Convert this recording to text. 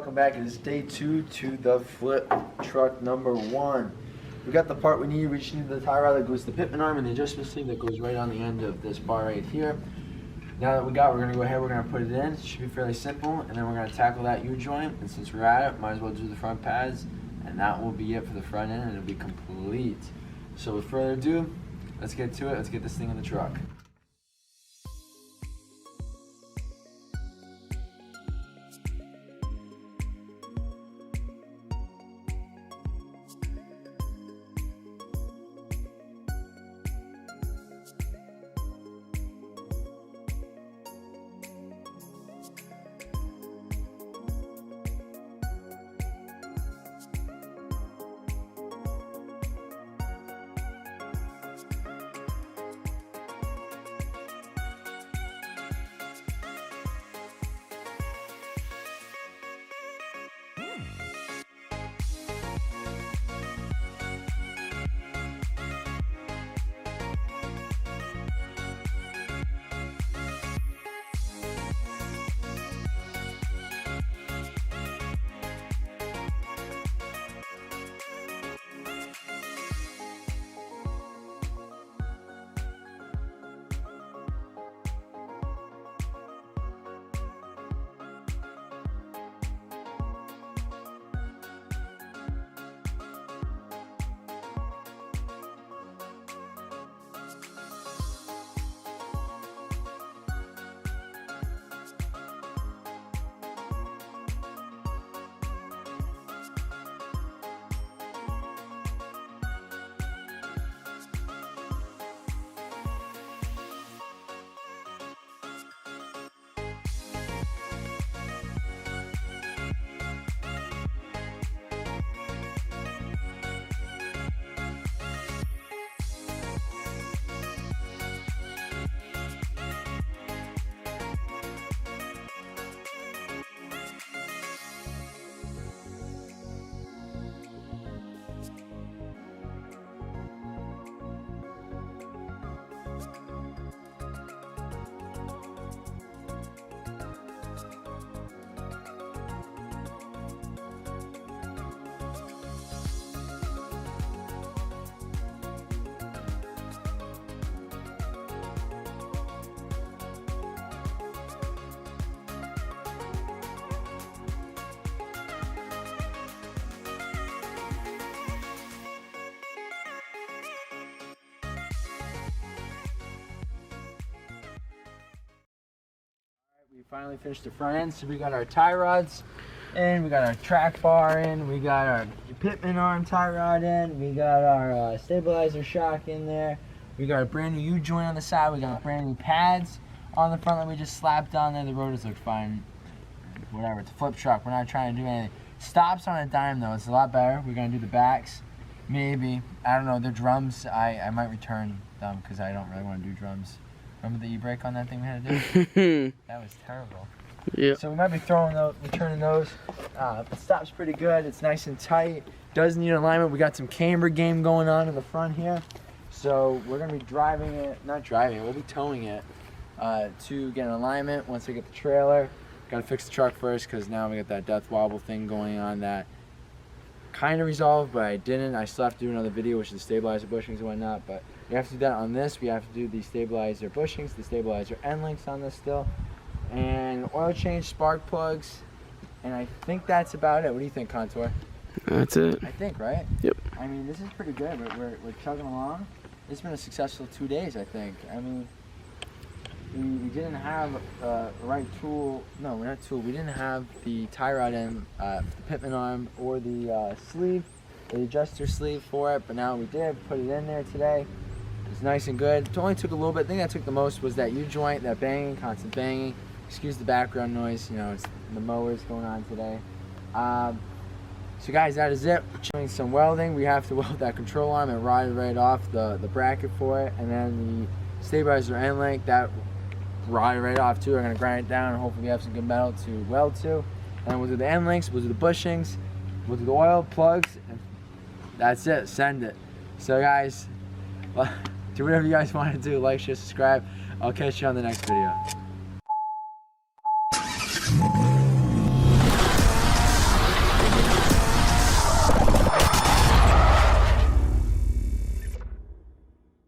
welcome back. It is day 2 to the flip truck number 1. We got the part we need. We just need the tie rod that goes to the pitman arm and the adjustment sleeve that goes right on the end of this bar right here. Now that we got, we're going to go ahead, we're going to put it in. It should be fairly simple, and then we're going to tackle that U-joint, and since we're at it, might as well do the front pads, and that will be it for the front end, and it'll be complete. So with further ado, let's get to it. Let's get this thing in the truck. We finally finished the front end, so we got our tie rods in, we got our track bar in, we got our pitman arm tie rod in, we got our stabilizer shock in there, we got a brand new U-joint on the side, we got brand new pads on the front that we just slapped on there. The rotors look fine, whatever, it's a flip truck, we're not trying to do anything. Stops on a dime though, it's a lot better. We're going to do the backs, maybe, I don't know, the drums, I might return them because I don't really want to do drums. Remember the e-brake on that thing we had to do? That was terrible. Yeah. So we might be returning those. The stop's pretty good. It's nice and tight. Does need alignment. We got some camber game going on in the front here. So we're gonna be driving it, not driving it, we'll be towing it to get an alignment once we get the trailer. Gotta fix the truck first because now we got that death wobble thing going on that kind of resolved, but I didn't. I still have to do another video, which is the stabilizer bushings and whatnot, but we have to do that on this. We have to do the stabilizer bushings, the stabilizer end links on this still, and oil change, spark plugs, and I think that's about it. What do you think, Contour? That's it. I think, right? Yep. I mean, this is pretty good. We're chugging along. It's been a successful 2 days, I think. I mean, we didn't have the right tool. No, we're not tool. We didn't have the tie rod end, the pitman arm, or the sleeve, the adjuster sleeve for it, but now we did put it in there today. It's nice and good. It only took a little bit. The thing that took the most was that U-joint, that banging, constant banging. Excuse the background noise, you know, it's the mowers going on today. So guys, that is it. We're doing some welding. We have to weld that control arm and ride it right off the bracket for it, and then the stabilizer end link, that ride right off too. We're gonna grind it down and hopefully we have some good metal to weld to. And we'll do the end links, we'll do the bushings, we'll do the oil, plugs, and that's it. Send it. So guys, well, do whatever you guys want to do. Like, share, subscribe. I'll catch you on the next video.